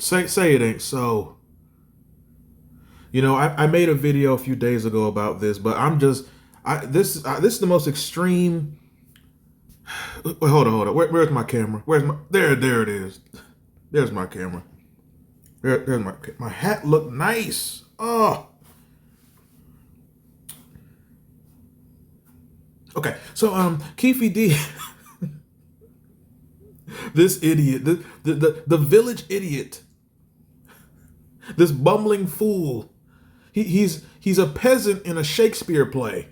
Say it ain't so. I made a video a few days ago about this, but this is the most extreme. Wait, hold on. Where's my camera? There it is. There's my camera. There's my hat look nice. Oh. Okay, so Keefe D, this idiot, the village idiot, this bumbling fool. He's a peasant in a Shakespeare play.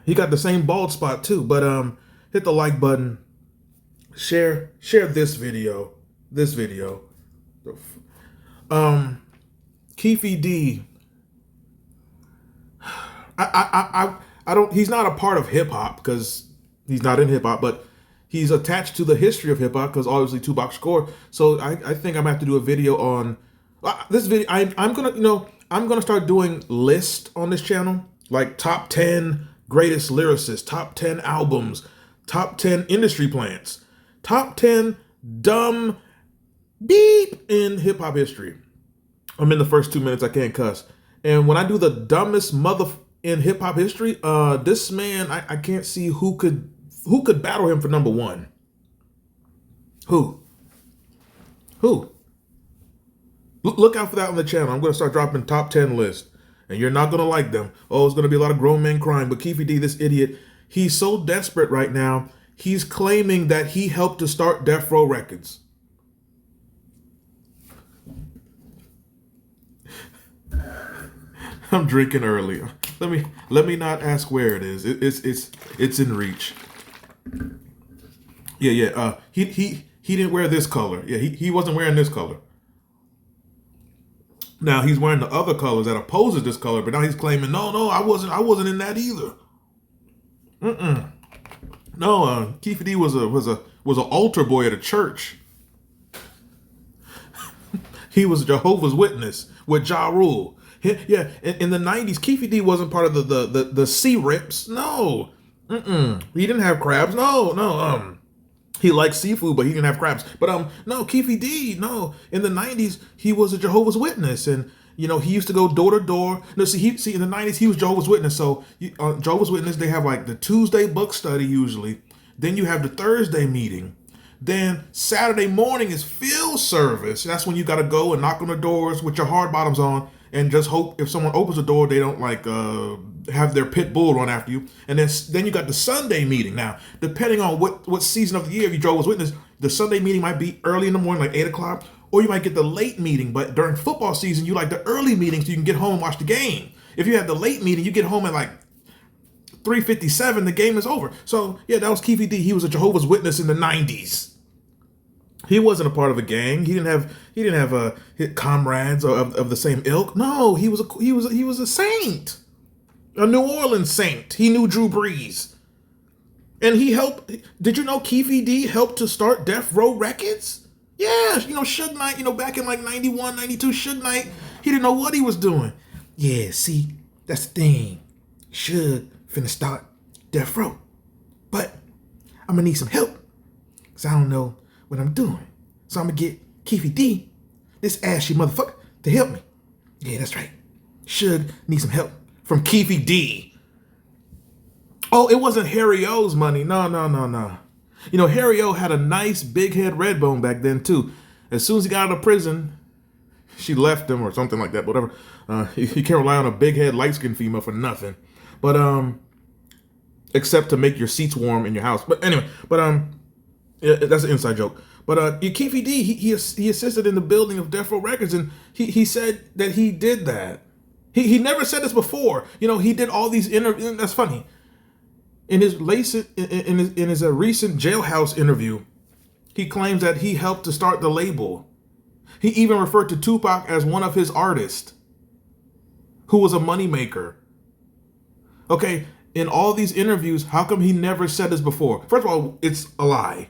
He got the same bald spot too, but hit the like button. Share this video. Keefe D. I don't. He's not a part of hip hop because he's not in hip hop, but he's attached to the history of hip hop because obviously Tupac scored. So I think I'm gonna have to do a video on this video. I'm gonna start doing lists on this channel, like top 10 greatest lyricists, top 10 albums, top 10 industry plants, top 10 dumb beep in hip hop history. I'm in the first 2 minutes. I can't cuss. And when I do the dumbest mother in hip hop history, this man, I can't see who could battle him for number one. Who? Look out for that on the channel. I'm going to start dropping top 10 lists. And you're not going to like them. Oh, it's going to be a lot of grown men crying. But Keefe D, this idiot, he's so desperate right now. He's claiming that he helped to start Death Row Records. I'm drinking early. Let me not ask where it is. It's in reach. Yeah. He didn't wear this color. Yeah, he wasn't wearing this color. Now he's wearing the other colors that opposes this color, but now he's claiming, no, I wasn't in that either. No, Keefe D was an altar boy at a church. He was Jehovah's Witness with Ja Rule. Yeah, in the 90s, Keefe D wasn't part of the Sea Rips. No. He didn't have crabs. No. He liked seafood, but he didn't have crabs. But no, Keefe D, no. In the 90s, he was a Jehovah's Witness, and he used to go door to door. No, see, in the 90s, he was Jehovah's Witness. So Jehovah's Witness, they have like the Tuesday book study usually. Then you have the Thursday meeting. Then Saturday morning is field service. That's when you got to go and knock on the doors with your hard bottoms on and just hope if someone opens the door, they don't have their pit bull run after you. And then you got the Sunday meeting. Now, depending on what season of the year you Jehovah's Witness, the Sunday meeting might be early in the morning, like 8 o'clock, or you might get the late meeting. But during football season, you like the early meeting so you can get home and watch the game. If you have the late meeting, you get home at like 3:57, the game is over. So yeah, that was Keefe D. He was a Jehovah's Witness in the 90s. He wasn't a part of a gang. He didn't have comrades of the same ilk. No, he was a saint, a New Orleans saint. He knew Drew Brees, and he helped. Did you know Keefe D helped to start Death Row Records? Yeah, Suge Knight. Back in like 91, 92, Suge Knight. He didn't know what he was doing. Yeah, see, that's the thing. Suge finna start Death Row, but I'm gonna need some help because I don't know what I'm doing. So I'm gonna get Keefe D, this ashy motherfucker, to help me. Yeah, that's right. Suge need some help from Keefe D. Oh, it wasn't Harry O's money. No. Harry O had a nice big head red bone back then too. As soon as he got out of prison, she left him or something like that, whatever. You can't rely on a big head light skinned female for nothing. But except to make your seats warm in your house. But anyway, yeah, that's an inside joke. But Keefe D, he assisted in the building of Death Row Records, and he said that he did that. He never said this before. He did all these interviews. That's funny. In his recent jailhouse interview, he claims that he helped to start the label. He even referred to Tupac as one of his artists, who was a moneymaker. Okay, in all these interviews, how come he never said this before? First of all, it's a lie.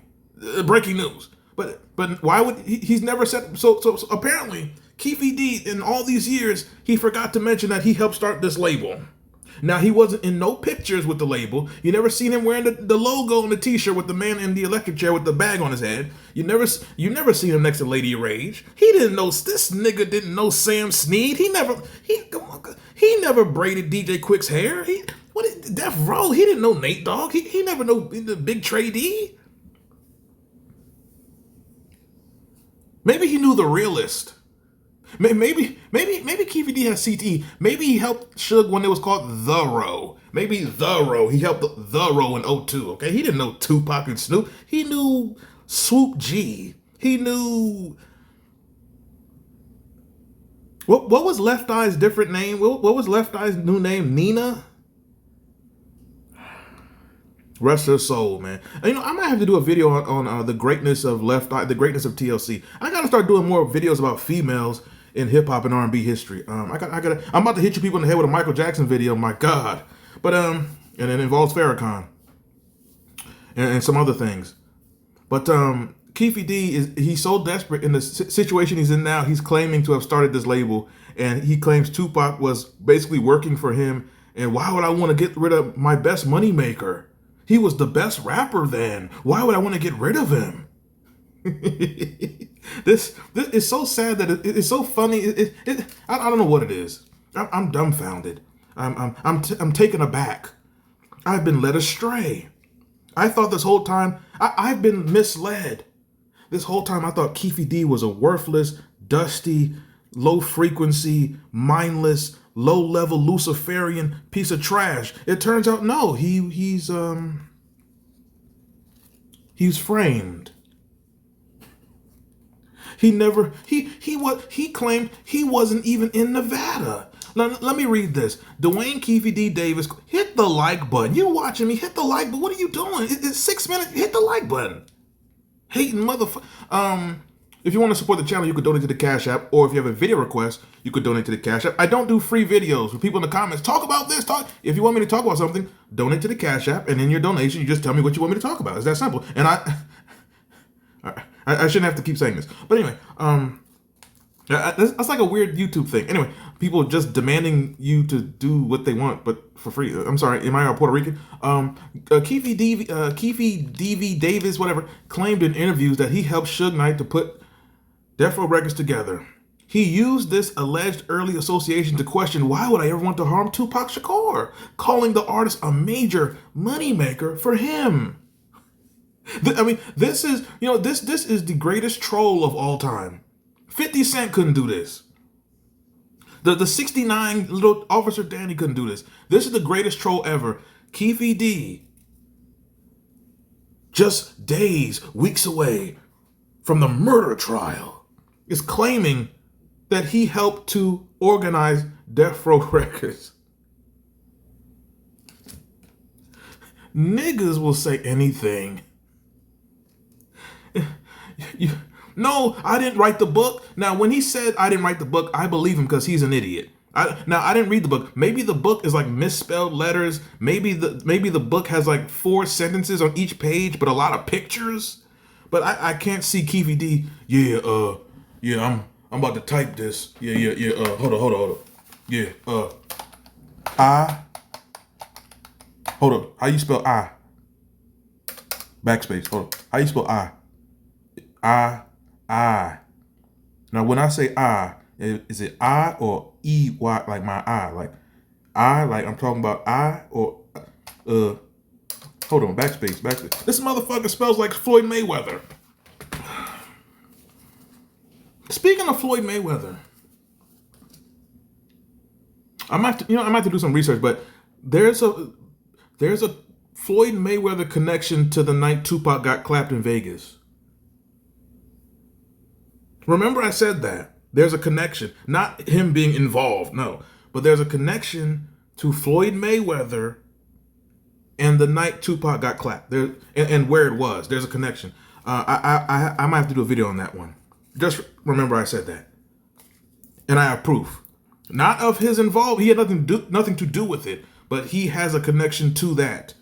Breaking news. But why would he's never said so apparently Keefe D in all these years he forgot to mention that he helped start this label. Now, he wasn't in no pictures with the label. You never seen him wearing the logo on the t-shirt with the man in the electric chair with the bag on his head. You never seen him next to Lady Rage. He didn't know, this nigga didn't know Sam Snead. He never braided DJ Quick's hair. Death Row, he didn't know Nate Dogg. He never know the Big Trey D. Maybe he knew the realist. Maybe Keefe D has CTE. Maybe he helped Suge when it was called The Row. Maybe The Row. He helped The Row in '02. Okay, he didn't know Tupac and Snoop. He knew Swoop G. He knew what was Left Eye's different name? What was Left Eye's new name? Nina. Rest her soul, man. And, I might have to do a video on the greatness of Left Eye, the greatness of TLC. I gotta start doing more videos about females in hip hop and R&B history. I'm about to hit you people in the head with a Michael Jackson video. My God, but and it involves Farrakhan and some other things. But Keefe D he's so desperate in the situation he's in now. He's claiming to have started this label, and he claims Tupac was basically working for him. And why would I want to get rid of my best moneymaker? He was the best rapper then. Why would I want to get rid of him? This is so sad that it's so funny. I don't know what it is. I'm dumbfounded. I'm taken aback. I've been led astray. I thought this whole time I've been misled. This whole time I thought Keefe D was a worthless, dusty, low frequency, mindless, low-level Luciferian piece of trash. It turns out no, he's framed. He claimed he wasn't even in Nevada. Let me read this. Dwayne Keefe D. Davis, hit the like button. You watching me? Hit the like button. What are you doing? It's 6 minutes. Hit the like button. Hating motherfucker. If you want to support the channel, you could donate to the Cash App, or if you have a video request, you could donate to the Cash App. I don't do free videos with people in the comments. Talk about this. If you want me to talk about something, donate to the Cash App, and in your donation, you just tell me what you want me to talk about. It's that simple. And I shouldn't have to keep saying this, but anyway, that's like a weird YouTube thing. Anyway, people just demanding you to do what they want, but for free. I'm sorry, am I Puerto Rican? Keefe DV Davis, whatever, claimed in interviews that he helped Suge Knight to put Death Row Records together. He used this alleged early association to question, why would I ever want to harm Tupac Shakur, calling the artist a major moneymaker for him. I mean, this is the greatest troll of all time. 50 Cent couldn't do this. The 69 little Officer Danny couldn't do this. This is the greatest troll ever. Keefe D, just days, weeks away from the murder trial, is claiming that he helped to organize Death Row Records. Niggas will say anything. No, I didn't write the book. Now, when he said I didn't write the book, I believe him because he's an idiot. I didn't read the book. Maybe the book is like misspelled letters. Maybe the book has like 4 sentences on each page, but a lot of pictures. But I can't see Keefe D. I'm about to type this. Hold on. Yeah. Hold up. How you spell I? Backspace. Hold up. How you spell I? I. Now, when I say I, is it I or E-Y, like my eye? Like I, like I'm talking about I or, hold on, backspace. This motherfucker spells like Floyd Mayweather. Speaking of Floyd Mayweather, I might have to do some research, but there's a Floyd Mayweather connection to the night Tupac got clapped in Vegas. Remember I said that. There's a connection. Not him being involved, no. But there's a connection to Floyd Mayweather and the night Tupac got clapped. And where it was. There's a connection. I might have to do a video on that one. Just remember I said that. And I have proof. Not of his involvement. He had nothing to do with it. But he has a connection to that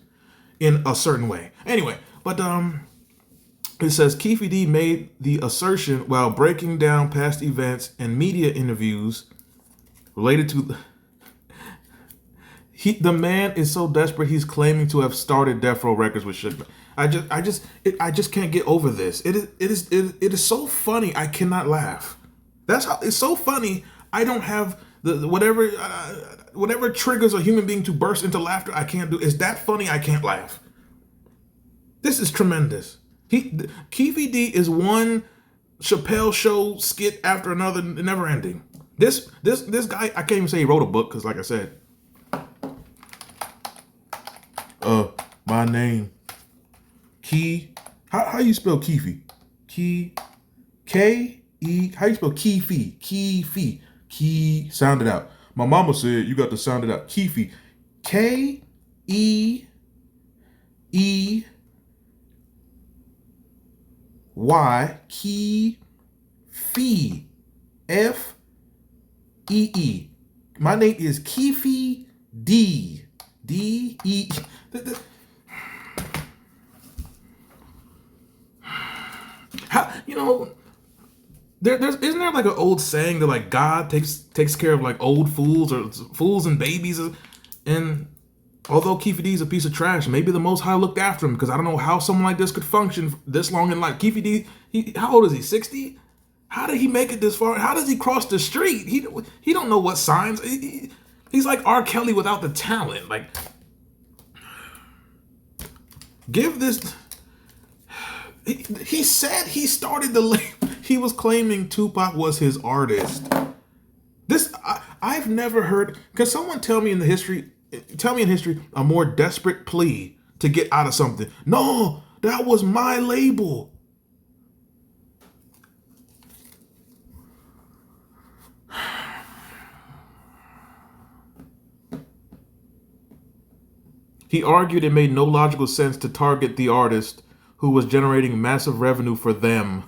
in a certain way. Anyway, but it says Keefe D made the assertion while breaking down past events and media interviews related to. The man is so desperate. He's claiming to have started Death Row Records with Suge. I just can't get over this. It is so funny. I cannot laugh. That's how it's so funny. I don't have the whatever triggers a human being to burst into laughter. I can't do. It's that funny. I can't laugh. This is tremendous. Keefe D is one Chappelle show skit after another, never ending. This guy, I can't even say he wrote a book because, like I said, my name, Key. How you spell Keefe? Key, K-E. How you spell Keefe? Keefe. Key. Sound it out. My mama said you got to sound it out. Keefe. K-E-E. Y, Keefe, F-E-E. My name is Keefe D, D-E. How, there's isn't there like an old saying that like God takes care of like old fools or fools and babies, and although Keefe D is a piece of trash, maybe the Most High looked after him because I don't know how someone like this could function this long in life. Keefe D, how old is he? 60? How did he make it this far? How does he cross the street? He don't know what signs. He's like R. Kelly without the talent. Like, give this. He said he started the label. He was claiming Tupac was his artist. I've never heard. Can someone tell me in history a more desperate plea to get out of something? No, that was my label. He argued it made no logical sense to target the artist who was generating massive revenue for them.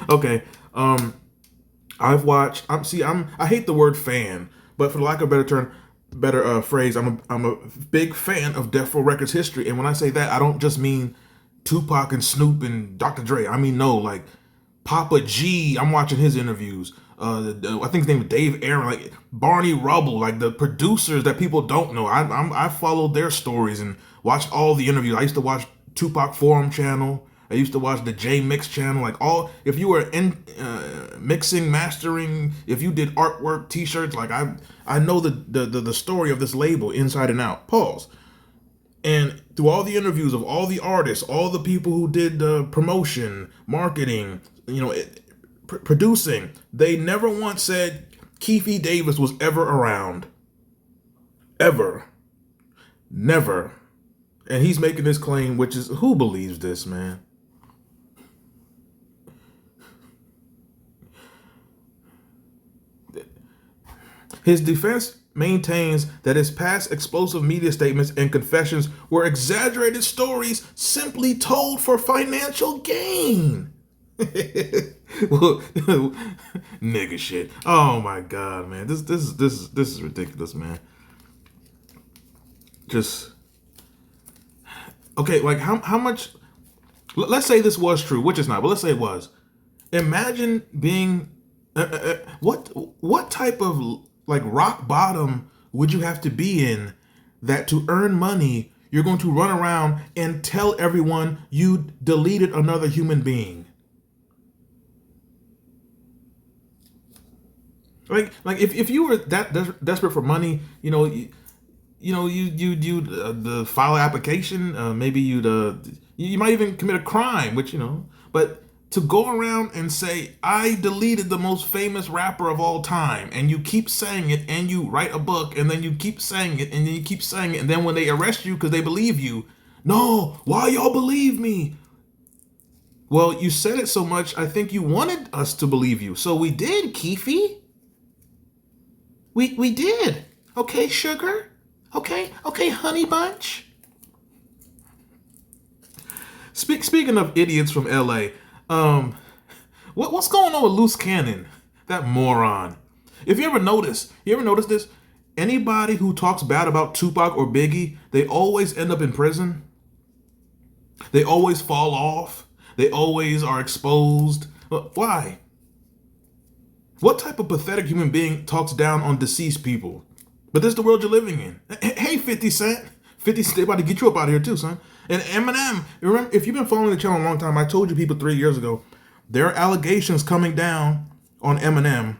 Okay, I've watched. I hate the word fan, but for lack of a better phrase, I'm a big fan of Death Row Records history. And when I say that, I don't just mean Tupac and Snoop and Dr. Dre. I mean like Papa G. I'm watching his interviews. I think his name is Dave Aaron, like Barney Rubble, like the producers that people don't know. I followed their stories and watched all the interviews. I used to watch Tupac Forum channel. I used to watch the J Mix channel. Like if you were in mixing, mastering, if you did artwork, T-shirts, like I know the story of this label inside and out. Pause. And through all the interviews of all the artists, all the people who did the promotion, marketing, producing, they never once said Keefe Davis was ever around. Ever. Never. And he's making this claim, which is, who believes this, man? His defense maintains that his past explosive media statements and confessions were exaggerated stories simply told for financial gain. Well, nigga shit. Oh my god, man. This is ridiculous, man. Just okay, like how much, let's say this was true, which is not, but let's say it was. Imagine being what type of like rock bottom would you have to be in that to earn money you're going to run around and tell everyone you deleted another human being? Like if you were that desperate for money, you file an application, maybe you might even commit a crime, which but to go around and say I deleted the most famous rapper of all time, and you keep saying it, and you write a book, and then you keep saying it, and then you keep saying it, and then when they arrest you because they believe you, no, why y'all believe me? Well, you said it so much, I think you wanted us to believe you, so we did, Keefe. We did. Okay, sugar. Okay, honey bunch. Speaking of idiots from LA, what's going on with Loose Cannon? That moron. If you ever notice this? Anybody who talks bad about Tupac or Biggie, they always end up in prison. They always fall off. They always are exposed. Why? What type of pathetic human being talks down on deceased people? But this is the world you're living in. Hey, 50 Cent. 50 Cent, they about to get you up out of here too, son. And Eminem, remember, if you've been following the channel a long time, I told you people 3 years ago, there are allegations coming down on Eminem.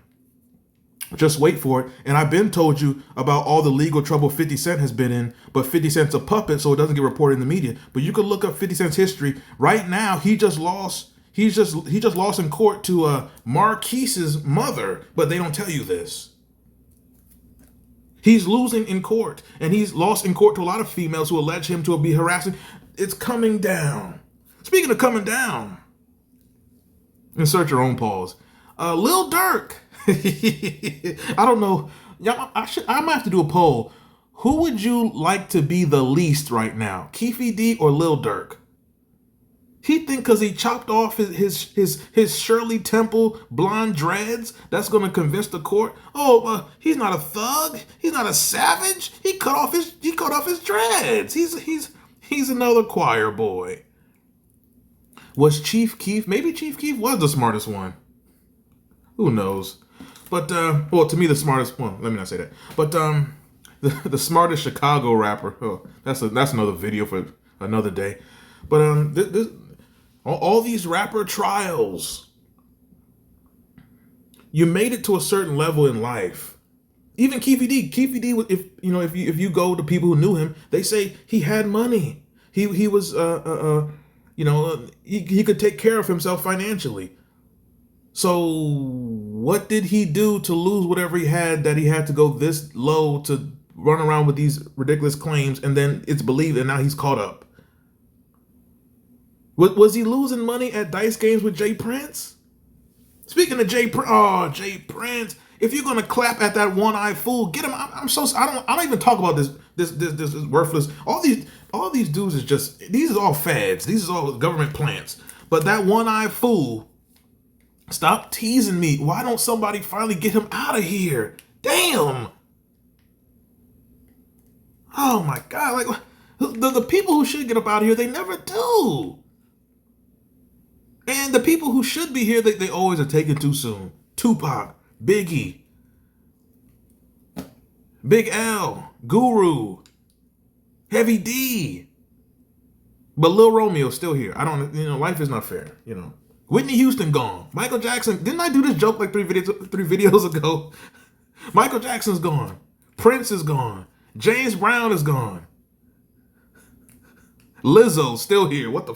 Just wait for it. And I've been told you about all the legal trouble 50 Cent has been in, but 50 Cent's a puppet, so it doesn't get reported in the media. But you could look up 50 Cent's history. Right now, he just lost in court to Marquise's mother, but they don't tell you this. He's losing in court, and he's lost in court to a lot of females who allege him to be harassing. It's coming down. Speaking of coming down, insert your own pause. Lil Durk. I don't know. I might have to do a poll. Who would you like to be the least right now, Keefe D or Lil Durk? He think because he chopped off his Shirley Temple blonde dreads, that's going to convince the court. Oh, he's not a thug. He's not a savage. He cut off his dreads. He's another choir boy. Was Chief Keef? Maybe Chief Keef was the smartest one. Who knows? But well, to me the smartest one. Let me not say that. But the smartest Chicago rapper. Oh, that's another video for another day. But all these rapper trials, you made it to a certain level in life. Even Keefe D, if you go to people who knew him, they say he had money. He was he could take care of himself financially. So what did he do to lose whatever he had that he had to go this low to run around with these ridiculous claims, and then it's believed and now he's caught up? Was he losing money at dice games with Jay Prince? Speaking of Jay Prince, if you're gonna clap at that one-eyed fool, get him. I don't even talk about this worthless. All these dudes these are all fads. These are all government plants. But that one-eyed fool, stop teasing me. Why don't somebody finally get him out of here? Damn. Oh my God! Like the people who should get up out of here, they never do. And the people who should be here, they always are taken too soon. Tupac, Biggie, Big L, Guru, Heavy D. But Lil Romeo's still here. Life is not fair, Whitney Houston gone. Michael Jackson, didn't I do this joke like three videos ago? Michael Jackson's gone. Prince is gone. James Brown is gone. Lizzo's still here. What the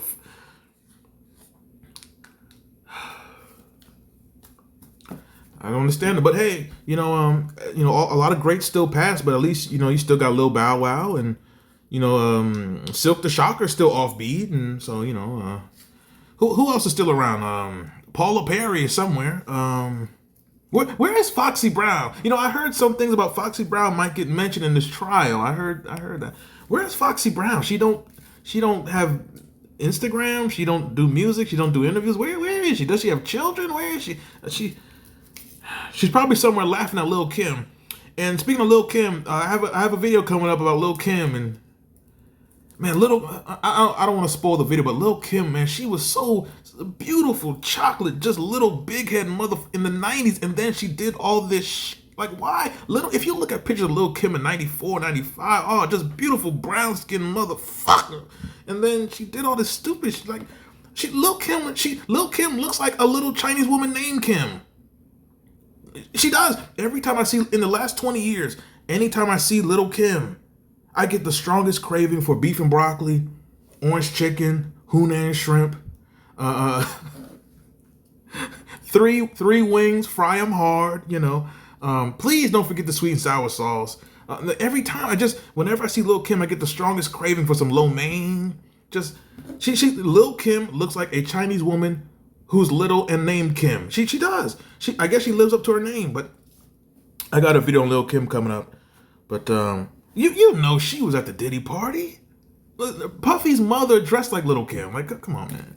I don't understand it, but hey, a lot of greats still passed, but at least you still got Lil Bow Wow and Silk the Shocker's still offbeat, and so who else is still around? Paula Perry is somewhere. Where is Foxy Brown? I heard some things about Foxy Brown might get mentioned in this trial. I heard that. Where is Foxy Brown? She don't have Instagram. She don't do music. She don't do interviews. Where is she? Does she have children? Where is she? She's probably somewhere laughing at Lil Kim. And speaking of Lil Kim, I have a video coming up about Lil Kim, and man, I don't want to spoil the video, but Lil Kim, man, she was so beautiful, chocolate, just little big head mother in the 90s, and then she did all this like, why? If you look at pictures of Lil Kim in 94, 95, oh, just beautiful brown skin motherfucker. And then she did all this stupid shit. Lil Kim looks like a little Chinese woman named Kim. She does. Every time I see, in the last 20 years, anytime I see Lil Kim, I get the strongest craving for beef and broccoli, orange chicken, Hunan shrimp, three wings, fry them hard, please don't forget the sweet and sour sauce. Every time whenever I see Lil Kim, I get the strongest craving for some lo mein. Lil Kim looks like a Chinese woman who's little and named Kim. She does. I guess she lives up to her name, but I got a video on Lil Kim coming up. But she was at the Diddy party. Puffy's mother dressed like Lil Kim. Like, come on, man.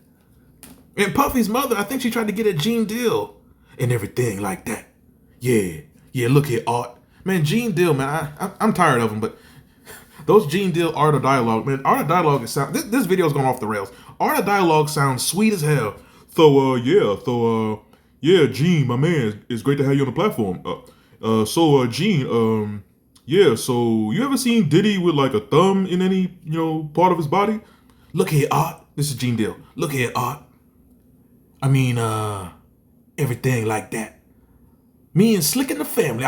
And Puffy's mother, I think she tried to get at Gene Deal and everything like that. Yeah, look here, Art. Man, Gene Deal, man, I'm tired of him, but those Gene Deal Art of Dialogue, man, Art of Dialogue this video's going off the rails. Art of Dialogue sounds sweet as hell. So, Gene, my man, it's great to have you on the platform. Gene, Yeah, so you ever seen Diddy with like a thumb in any, part of his body? Look here, Art. This is Gene Deal. Look here, Art. I mean, everything like that. Me and Slick in the family.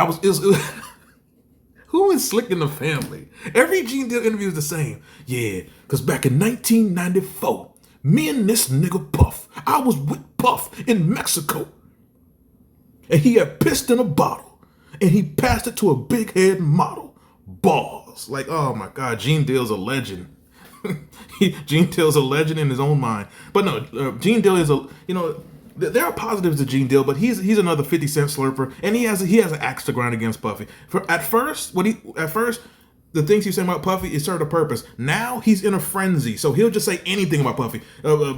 Who is Slick in the family? Every Gene Deal interview is the same. Yeah, because back in 1994, me and this nigga Puff, I was with Puff in Mexico. And he had pissed in a bottle. And he passed it to a big head model. Balls. Like, oh my God, Gene Deal's a legend. Gene Deal's a legend in his own mind. But no, Gene Deal is there are positives to Gene Deal, but he's another 50 Cent slurper, and he has an axe to grind against Puffy. At first, the things he's saying about Puffy is served a purpose. Now he's in a frenzy, so he'll just say anything about Puffy.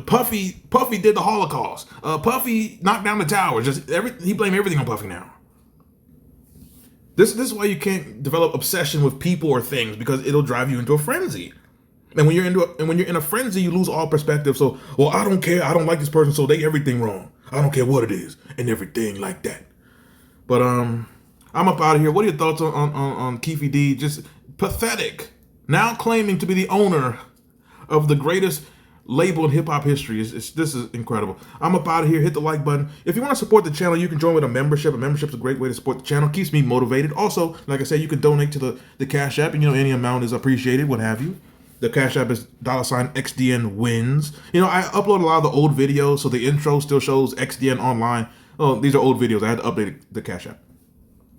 Puffy did the Holocaust. Puffy knocked down the towers. He blamed everything on Puffy now. This is why you can't develop obsession with people or things, because it'll drive you into a frenzy. And when you're in a frenzy, you lose all perspective. So, well, I don't care. I don't like this person, so they everything wrong. I don't care what it is and everything like that. But I'm up out of here. What are your thoughts on Keefe D? Just pathetic. Now claiming to be the owner of the greatest label in hip hop history. This is incredible. I'm up out of here. Hit the like button. If you want to support the channel, you can join with a membership. A membership is a great way to support the channel. Keeps me motivated. Also, like I said, you can donate to the Cash App, and any amount is appreciated. What have you? The Cash App is $XDN wins. I upload a lot of the old videos, so the intro still shows XDN online. Oh, these are old videos. I had to update the Cash App.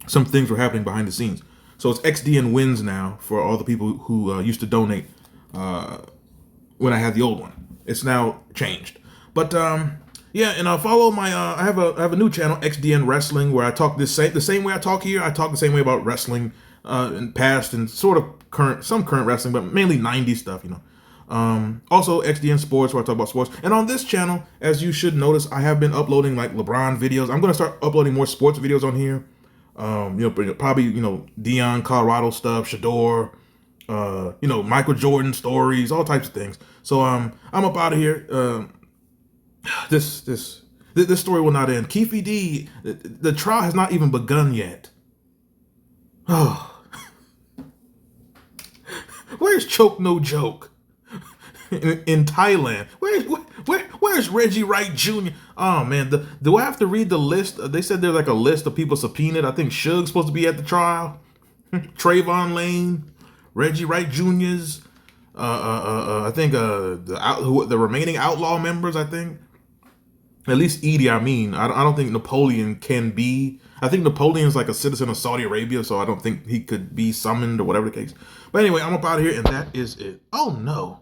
Some things were happening behind the scenes. So it's XDN wins now for all the people who used to donate when I had the old one. It's now changed. But yeah, and follow my I have a new channel, XDN Wrestling, where I talk the same way I talk here. I talk the same way about wrestling in past and sort of some current wrestling, but mainly 90s stuff, Also XDN Sports, where I talk about sports. And on this channel, as you should notice, I have been uploading like LeBron videos. I'm gonna start uploading more sports videos on here. Probably Dion Colorado stuff, Shador, Michael Jordan stories, all types of things. So I'm up out of here. This story will not end. Keefe D, the trial has not even begun yet. Oh. Where's Choke No Joke in Thailand? Where's Reggie Wright Jr.? Oh man, do I have to read the list? They said there's like a list of people subpoenaed. I think Suge's supposed to be at the trial. Trayvon Lane, Reggie Wright Jr.'s. I think the remaining outlaw members. I think at least Edie. I don't think Napoleon can be. I think Napoleon's like a citizen of Saudi Arabia, so I don't think he could be summoned or whatever the case. But anyway, I'm up out of here, and that is it. Oh no.